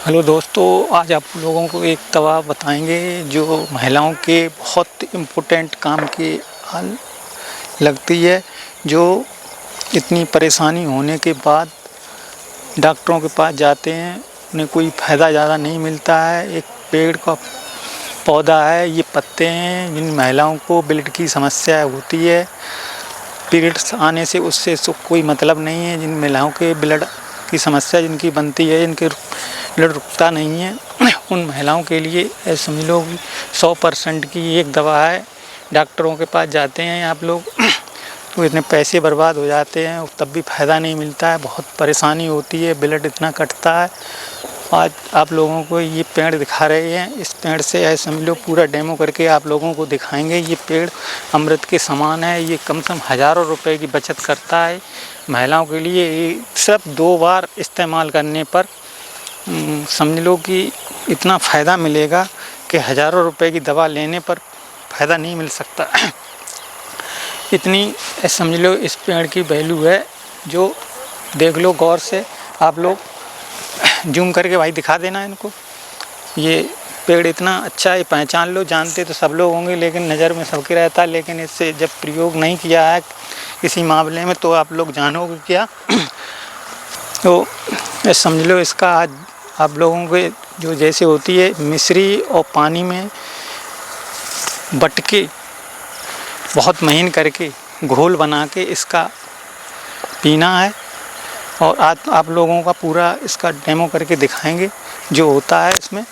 Hello दोस्तों, आज आप लोगों को एक दवा बताएंगे जो महिलाओं के बहुत इम्पोर्टेंट काम के हाल लगती है। जो इतनी परेशानी होने के बाद डॉक्टरों के पास जाते हैं, उन्हें कोई फ़ायदा ज़्यादा नहीं मिलता है। एक पेड़ का पौधा है, ये पत्ते हैं। जिन महिलाओं को ब्लड की समस्या होती है, पीरियड्स आने से उससे कोई मतलब नहीं है। जिन महिलाओं के ब्लड की समस्या जिनकी बनती है, इनके ब्लड रुकता नहीं है, उन महिलाओं के लिए समझ लो 100% की एक दवा है। डॉक्टरों के पास जाते हैं आप लोग तो इतने पैसे बर्बाद हो जाते हैं, तब भी फ़ायदा नहीं मिलता है। बहुत परेशानी होती है, ब्लड इतना कटता है। आज आप लोगों को ये पेड़ दिखा रहे हैं। इस पेड़ से समझ लो पूरा डेमो करके आप लोगों को दिखाएंगे। ये पेड़ अमृत के समान है। ये कम से कम हज़ारों रुपए की बचत करता है महिलाओं के लिए। ये सिर्फ 2 बार इस्तेमाल करने पर समझ लो कि इतना फ़ायदा मिलेगा कि हज़ारों रुपए की दवा लेने पर फ़ायदा नहीं मिल सकता। इतनी समझ लो इस पेड़ की वैल्यू है। जो देख लो गौर से, आप लोग जूम करके भाई दिखा देना इनको। ये पेड़ इतना अच्छा है, पहचान लो। जानते तो सब लोग होंगे, लेकिन नज़र में सबके रहता है। लेकिन इससे जब प्रयोग नहीं किया है किसी मामले में तो आप लोग जानोगे क्या। तो समझ लो इसका आज आप लोगों के जो जैसे होती है मिश्री और पानी में बटके बहुत महीन करके घोल बना के इसका पीना है। और आज आप लोगों का पूरा इसका डेमो करके दिखाएंगे जो होता है इसमें।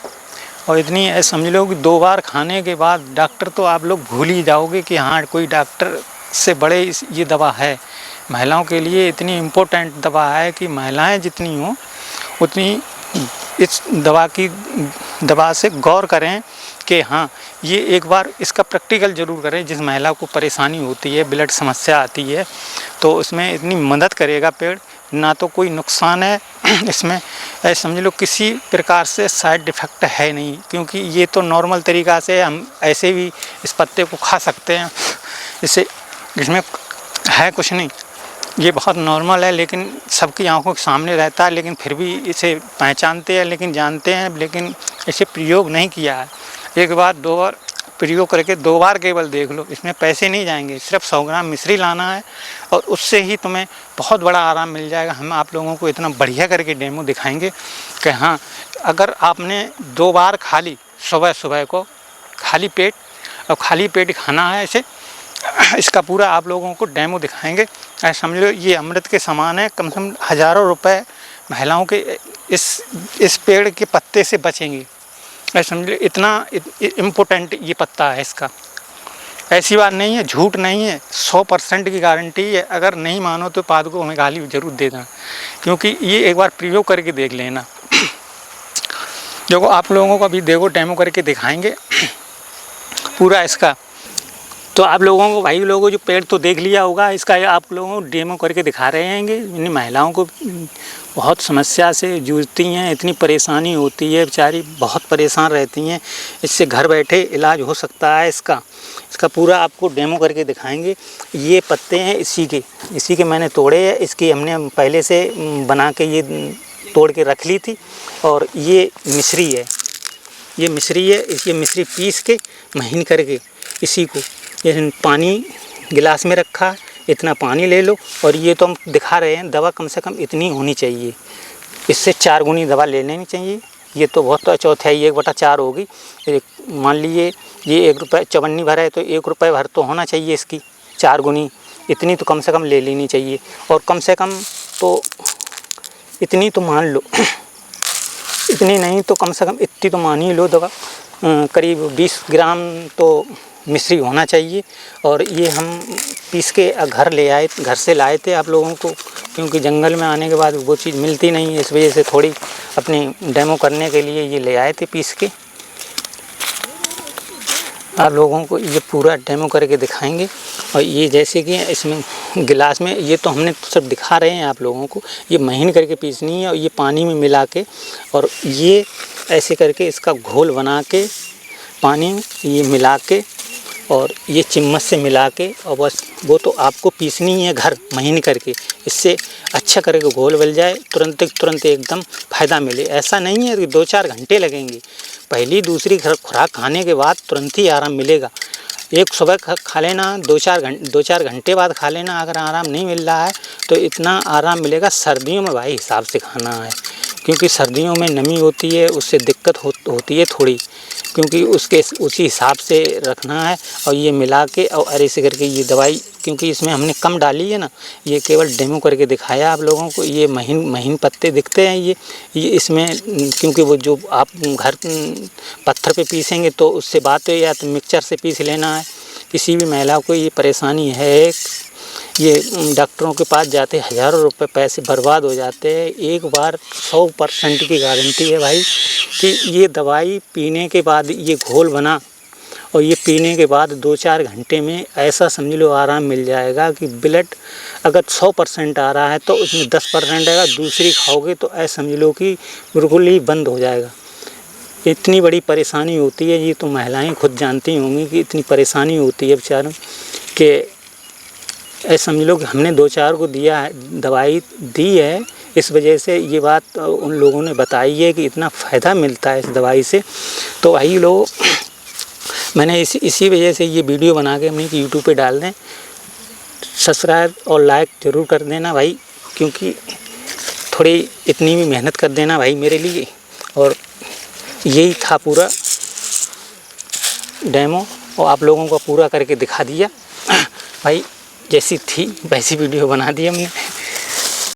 और इतनी समझ लो कि 2 बार खाने के बाद डॉक्टर तो आप लोग भूल ही जाओगे कि हाँ, कोई डॉक्टर से बड़े ये दवा है। महिलाओं के लिए इतनी इम्पोर्टेंट दवा है कि महिलाएं जितनी हों उतनी इस दवा से गौर करें कि हाँ, ये एक बार इसका प्रैक्टिकल ज़रूर करें। जिस महिला को परेशानी होती है, ब्लड समस्या आती है, तो उसमें इतनी मदद करेगा पेड़। ना तो कोई नुकसान है इसमें, समझ लो किसी प्रकार से साइड इफ़ेक्ट है नहीं, क्योंकि ये तो नॉर्मल तरीक़ा से हम ऐसे भी इस पत्ते को खा सकते हैं। इसमें है कुछ नहीं, ये बहुत नॉर्मल है। लेकिन सबकी आंखों के सामने रहता है, लेकिन फिर भी इसे पहचानते हैं, लेकिन जानते हैं, लेकिन इसे प्रयोग नहीं किया है। एक बार 2 बार प्रयोग करके 2 बार केवल देख लो। इसमें पैसे नहीं जाएंगे, सिर्फ 100 ग्राम मिश्री लाना है और उससे ही तुम्हें बहुत बड़ा आराम मिल जाएगा। हम आप लोगों को इतना बढ़िया करके डेमो दिखाएंगे कि हाँ, अगर आपने 2 बार खा ली सुबह को खाली पेट, और खाली पेट खाना है इसे, इसका पूरा आप लोगों को डेमो दिखाएंगे। समझ लो ये अमृत के समान है। कम से कम हज़ारों रुपए महिलाओं के इस पेड़ के पत्ते से बचेंगे। समझ लो इतना इम्पोर्टेंट ये पत्ता है इसका। ऐसी बात नहीं है, झूठ नहीं है, 100% की गारंटी है। अगर नहीं मानो तो बाद को हमें गाली ज़रूर देना, क्योंकि ये एक बार प्रयोग करके देख लेना। देखो आप लोगों को अभी देखो डेमो करके दिखाएंगे पूरा इसका। तो आप लोगों को भाई लोगों जो पेड़ तो देख लिया होगा, इसका आप लोगों को डेमो करके दिखा रहे हैं। इन महिलाओं को बहुत समस्या से जूझती हैं, इतनी परेशानी होती है, बेचारी बहुत परेशान रहती हैं। इससे घर बैठे इलाज हो सकता है इसका पूरा आपको डेमो करके दिखाएंगे। ये पत्ते हैं इसी के मैंने तोड़े हैं। इसकी हमने पहले से बना के ये तोड़ के रख ली थी। और ये मिश्री है, ये मिश्री पीस के महीन करके इसी को ये पानी गिलास में रखा है, इतना पानी ले लो। और ये तो हम दिखा रहे हैं, दवा कम से कम इतनी होनी चाहिए, इससे 4 गुनी दवा ले लेनी चाहिए। ये तो बहुत चौथाई 1/4 होगी। मान लीजिए ये 1 रुपये चवन्नी भर है तो 1 रुपये भर तो होना चाहिए इसकी 4 गुनी, इतनी तो कम से कम ले लेनी चाहिए। और कम से कम तो इतनी तो मान लो इतनी नहीं तो कम से कम इतनी तो मान ही लो दवा। करीब 20 ग्राम तो मिश्री होना चाहिए। और ये हम पीस के घर से लाए थे आप लोगों को, क्योंकि जंगल में आने के बाद वो चीज़ मिलती नहीं है। इस वजह से थोड़ी अपनी डेमो करने के लिए ये ले आए थे पीस के। आप लोगों को ये पूरा डेमो करके दिखाएंगे। और ये जैसे कि इसमें गिलास में, ये तो हमने सिर्फ दिखा रहे हैं आप लोगों को, ये महीन करके पीसनी है। और ये पानी में मिला के और ये ऐसे करके इसका घोल बना के पानी में ये मिला के और ये चम्मच से मिला के और बस वो तो आपको पीसनी है घर महीन करके। इससे अच्छा करके घोल बन जाए, तुरंत एकदम फ़ायदा मिले। ऐसा नहीं है कि 2-4 घंटे लगेंगे। पहली दूसरी खुराक खाने के बाद तुरंत ही आराम मिलेगा। एक सुबह खा लेना, 2-4 घंटे बाद खा लेना, अगर आराम नहीं मिल रहा है तो इतना आराम मिलेगा। सर्दियों में भाई हिसाब से खाना है, क्योंकि सर्दियों में नमी होती है, उससे दिक्कत होती है थोड़ी, क्योंकि उसी हिसाब से रखना है। और ये मिला के और ऐसे करके ये दवाई, क्योंकि इसमें हमने कम डाली है ना, ये केवल डेमो करके दिखाया आप लोगों को। ये महीन पत्ते दिखते हैं ये इसमें, क्योंकि वो जो आप घर पत्थर पे पीसेंगे तो उससे बात है, या तो मिक्सचर से पीस लेना है। किसी भी महिला को ये परेशानी है, ये डॉक्टरों के पास जाते हज़ारों रुपए पैसे बर्बाद हो जाते हैं। एक बार 100% की गारंटी है भाई कि ये दवाई पीने के बाद, ये घोल बना और ये पीने के बाद 2-4 घंटे में ऐसा समझ लो आराम मिल जाएगा कि ब्लड अगर 100% आ रहा है तो उसमें 10% आएगा। दूसरी खाओगे तो ऐसा समझ लो कि बिल्कुल ही बंद हो जाएगा। इतनी बड़ी परेशानी होती है, ये तो महिलाएं खुद जानती होंगी कि इतनी परेशानी होती है बेचारों कि ऐसा समझ लो कि हमने 2-4 को दिया है, दवाई दी है, इस वजह से ये बात उन लोगों ने बताई है कि इतना फ़ायदा मिलता है इस दवाई से। तो वही लोग, मैंने इसी वजह से ये वीडियो बना के हमने कि यूट्यूब पे डाल दें। सब्सक्राइब और लाइक ज़रूर कर देना भाई, क्योंकि थोड़ी इतनी भी मेहनत कर देना भाई मेरे लिए। और यही था पूरा डेमो, और आप लोगों को पूरा करके दिखा दिया भाई। जैसी थी वैसी वीडियो बना दी हमने।